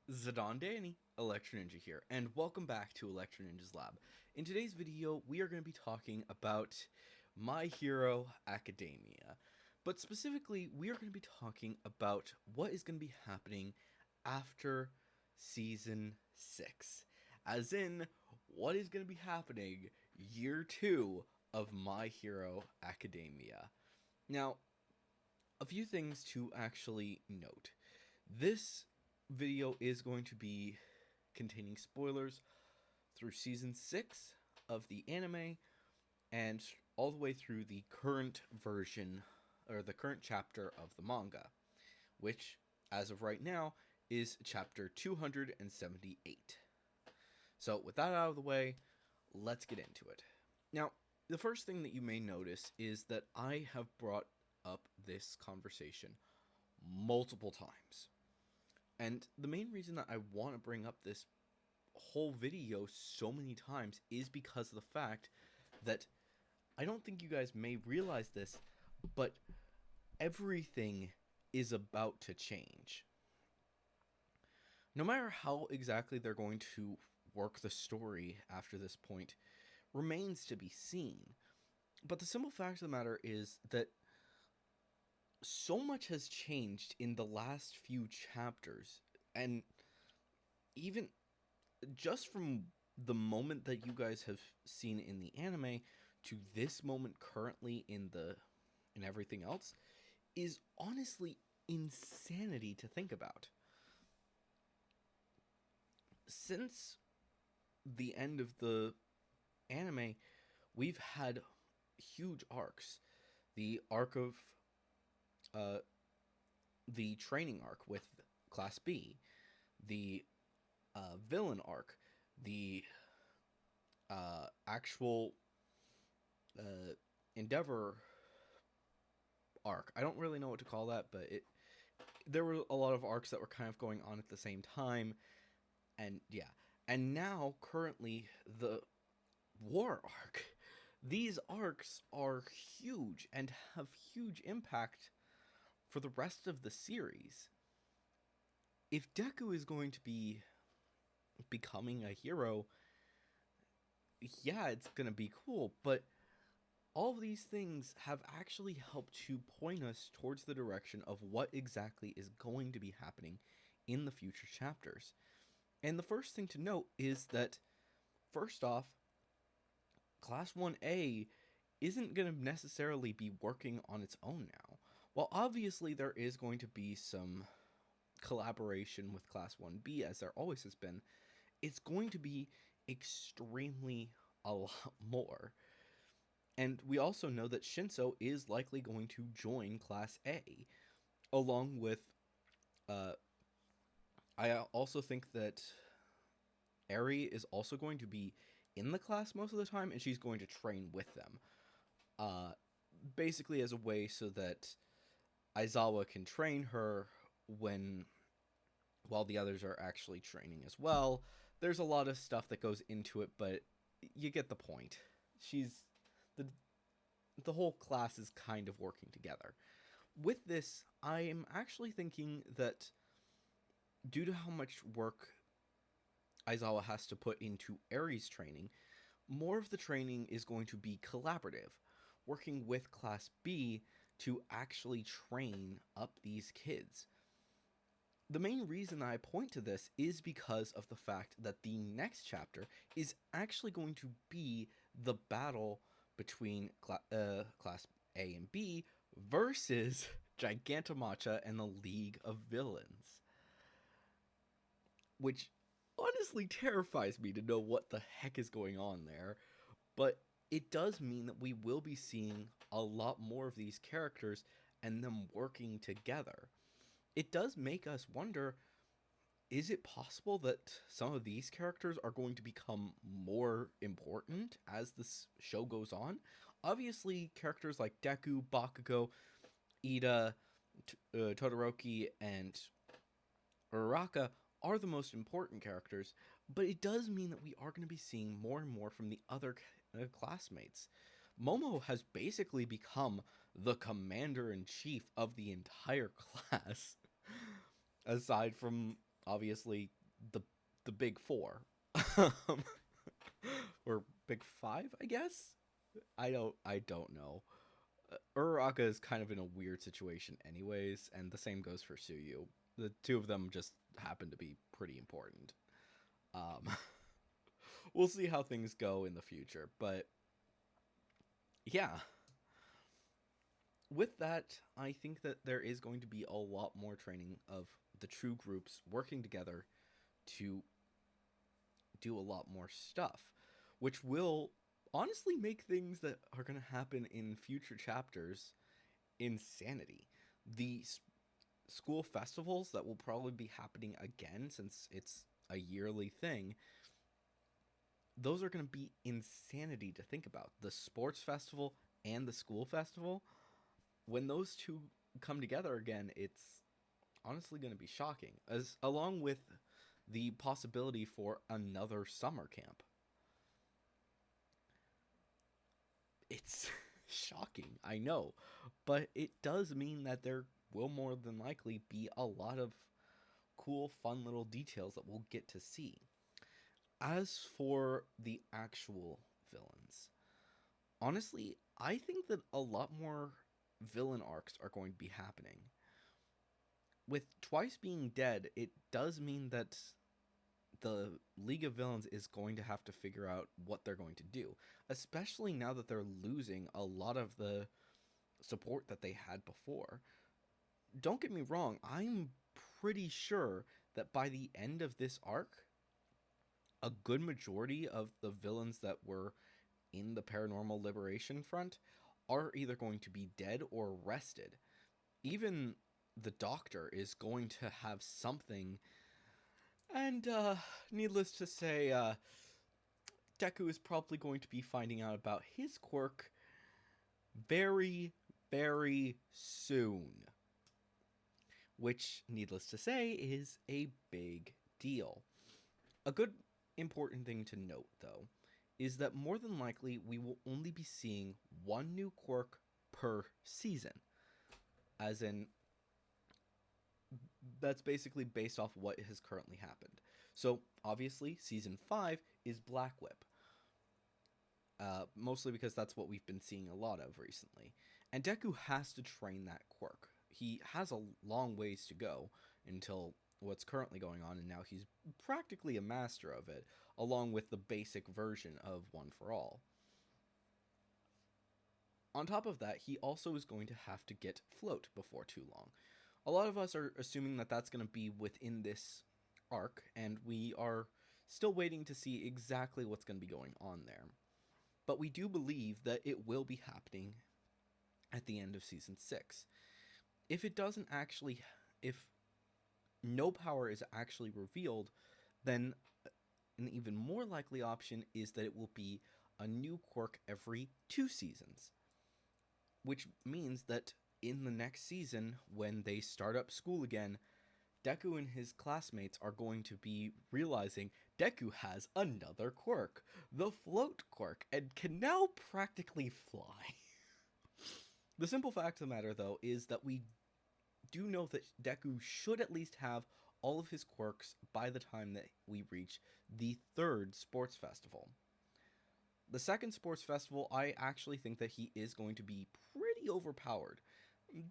Zidane Danny, Electro Ninja here, and welcome back to Electro Ninja's Lab. In today's video, we are going to be talking about My Hero Academia. But specifically, we are going to be talking about what is going to be happening after Season 6. As in, what is going to be happening year 2 of My Hero Academia. Now, a few things to actually note. This video is going to be containing spoilers through season 6 of the anime and all the way through the current version or the current chapter of the manga, which as of right now is chapter 278. So with that out of the way, let's get into it. Now, the first thing that you may notice is that I have brought up this conversation multiple times. And the main reason that I want to bring up this whole video so many times is because of the fact that I don't think you guys may realize this, but everything is about to change. No matter how exactly they're going to work the story after this point remains to be seen. But the simple fact of the matter is that so much has changed in the last few chapters, and even just from the moment that you guys have seen in the anime to this moment currently in everything else is honestly insanity to think about. Since the end of the anime, we've had huge arcs. The arc of the training arc with Class B, the villain arc, the actual Endeavor arc. I don't really know what to call that, but there were a lot of arcs that were kind of going on at the same time, and yeah. And now, currently, the War arc. These arcs are huge and have huge impact for the rest of the series. If Deku is going to be becoming a hero, yeah, it's gonna be cool, but all of these things have actually helped to point us towards the direction of what exactly is going to be happening in the future chapters. And the first thing to note is that, first off, Class 1A isn't going to necessarily be working on its own now. While obviously there is going to be some collaboration with Class 1B, as there always has been, it's going to be extremely a lot more. And we also know that Shinso is likely going to join Class A, along with, I also think that Eri is also going to be in the class most of the time, and she's going to train with them. Basically as a way so that Aizawa can train her while the others are actually training as well. There's a lot of stuff that goes into it, but you get the point. The whole class is kind of working together. With this, I'm actually thinking that due to how much work Aizawa has to put into Eri's training, more of the training is going to be collaborative, working with Class B to actually train up these kids. The main reason I point to this is because of the fact that the next chapter is actually going to be the battle between Class A and B versus Gigantamacha and the League of Villains. Which honestly terrifies me to know what the heck is going on there. But it does mean that we will be seeing a lot more of these characters and them working together. It does make us wonder, is it possible that some of these characters are going to become more important as this show goes on? Obviously, characters like Deku, Bakugo, Ida, Todoroki, and Uraraka are the most important characters, but it does mean that we are going to be seeing more and more from the other classmates. Momo has basically become the commander-in-chief of the entire class, aside from, obviously, the the big four. Um, or big five, I guess. I don't know. Uraraka is kind of in a weird situation anyways, and the same goes for Suyu. The two of them just happen to be pretty important. Um, we'll see how things go in the future, but yeah. With that, I think that there is going to be a lot more training of the true groups working together to do a lot more stuff, which will honestly make things that are going to happen in future chapters insanity. The school festivals that will probably be happening again since it's a yearly thing, those are going to be insanity to think about. The sports festival and the school festival, when those two come together again, it's honestly going to be shocking, as along with the possibility for another summer camp. It's shocking, I know, but it does mean that there will more than likely be a lot of cool, fun little details that we'll get to see. As for the actual villains, honestly, I think that a lot more villain arcs are going to be happening. With Twice being dead, it does mean that the League of Villains is going to have to figure out what they're going to do, especially now that they're losing a lot of the support that they had before. Don't get me wrong, I'm pretty sure that by the end of this arc, a good majority of the villains that were in the Paranormal Liberation Front are either going to be dead or arrested. Even the Doctor is going to have something, and needless to say, Deku is probably going to be finding out about his quirk very, very soon. Which, needless to say, is a big deal. A good important thing to note, though, is that more than likely we will only be seeing one new quirk per season. As in, that's basically based off what has currently happened. So, obviously, season 5 is Black Whip. Mostly because that's what we've been seeing a lot of recently. And Deku has to train that quirk. He has a long ways to go until what's currently going on, and now he's practically a master of it, along with the basic version of One for All. On top of that, he also is going to have to get Float before too long. A lot of us are assuming that that's going to be within this arc, and we are still waiting to see exactly what's going to be going on there. But we do believe that it will be happening at the end of season 6. If it doesn't actually, if no power is actually revealed, then an even more likely option is that it will be a new quirk every 2 seasons. Which means that in the next season, when they start up school again, Deku and his classmates are going to be realizing Deku has another quirk, the Float quirk, and can now practically fly. The simple fact of the matter, though, is that we do know that Deku should at least have all of his quirks by the time that we reach the 3rd sports festival. The 2nd sports festival, I actually think that he is going to be pretty overpowered,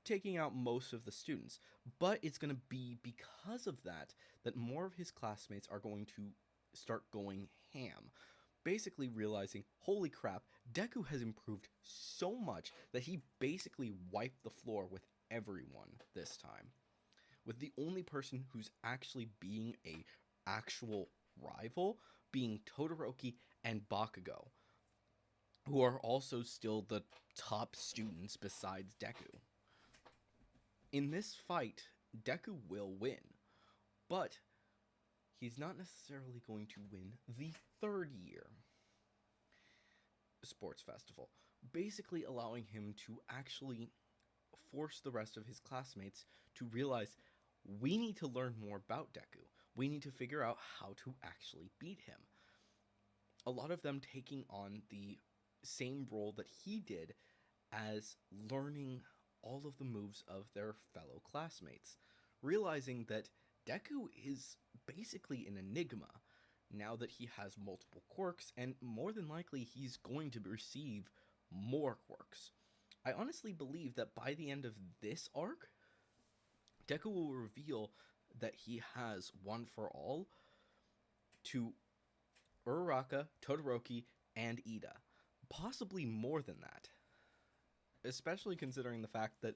taking out most of the students. But it's going to be because of that that more of his classmates are going to start going ham. Basically realizing, holy crap, Deku has improved so much that he basically wiped the floor with everyone this time. With the only person who's actually being a actual rival being Todoroki and Bakugo, who are also still the top students besides Deku. In this fight, Deku will win, but he's not necessarily going to win the 3rd year sports festival, basically allowing him to actually force the rest of his classmates to realize we need to learn more about Deku. We need to figure out how to actually beat him. A lot of them taking on the same role that he did as learning all of the moves of their fellow classmates, realizing that Deku is basically an enigma now that he has multiple quirks, and more than likely he's going to receive more quirks. I honestly believe that by the end of this arc, Deku will reveal that he has one for all to Uraraka, Todoroki, and Ida. Possibly more than that. Especially considering the fact that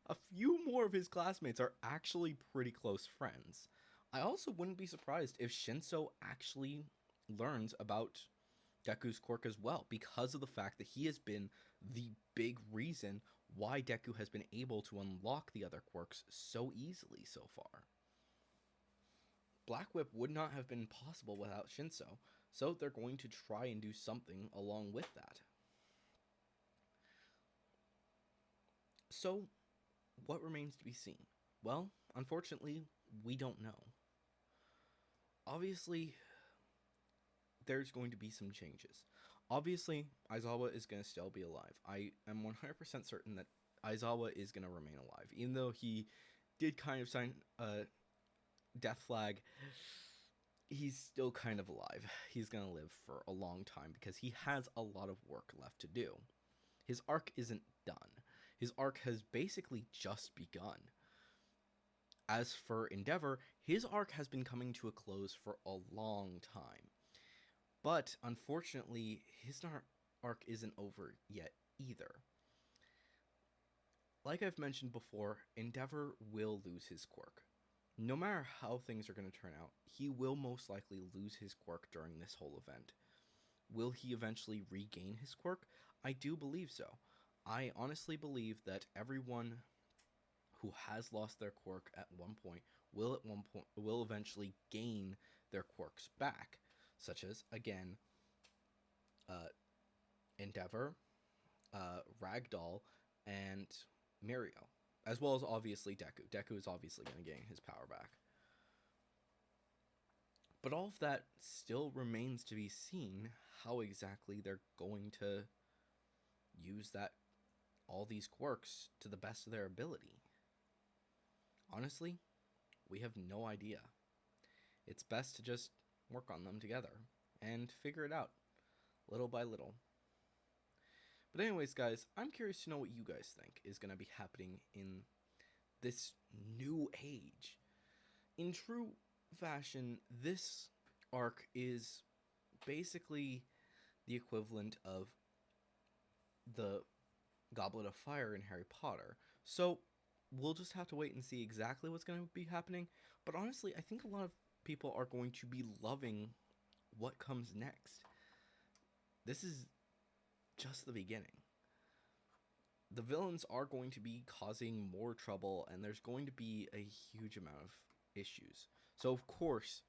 a few more of his classmates are actually pretty close friends. I also wouldn't be surprised if Shinso actually learns about Deku's quirk as well, because of the fact that he has been the big reason why Deku has been able to unlock the other quirks so easily so far. Black Whip would not have been possible without Shinso, so they're going to try and do something along with that. So, what remains to be seen? Well, unfortunately, we don't know. Obviously, there's going to be some changes. Obviously, Aizawa is going to still be alive. I am 100% certain that Aizawa is going to remain alive. Even though he did kind of sign a death flag, he's still kind of alive. He's going to live for a long time because he has a lot of work left to do. His arc isn't done. His arc has basically just begun. As for Endeavor, his arc has been coming to a close for a long time. But, unfortunately, his arc isn't over yet either. Like I've mentioned before, Endeavor will lose his quirk. No matter how things are going to turn out, he will most likely lose his quirk during this whole event. Will he eventually regain his quirk? I do believe so. I honestly believe that everyone who has lost their quirk at one point will eventually gain their quirks back, such as, again, Endeavor, Ragdoll, and Mirio, as well as obviously Deku. Deku is obviously going to gain his power back. But all of that still remains to be seen how exactly they're going to use all these quirks to the best of their ability. Honestly, we have no idea. It's best to just work on them together and figure it out little by little. But anyways, guys, I'm curious to know what you guys think is going to be happening in this new age. In true fashion, this arc is basically the equivalent of the Goblet of Fire in Harry Potter. So we'll just have to wait and see exactly what's going to be happening. But honestly, I think a lot of people are going to be loving what comes next. This is just the beginning. The villains are going to be causing more trouble, and there's going to be a huge amount of issues. So, of course,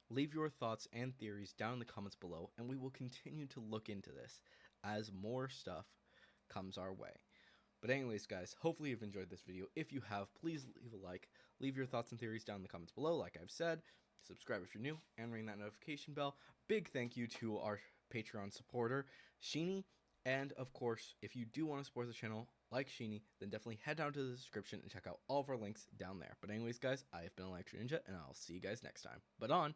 leave your thoughts and theories down in the comments below, and we will continue to look into this as more stuff comes our way. But anyways, guys, hopefully you've enjoyed this video. If you have, please leave a like. Leave your thoughts and theories down in the comments below, like I've said. Subscribe if you're new, and ring that notification bell. Big thank you to our Patreon supporter, Sheeny. And, of course, if you do want to support the channel like Sheeny, then definitely head down to the description and check out all of our links down there. But anyways, guys, I have been Electric Ninja, and I'll see you guys next time. But on!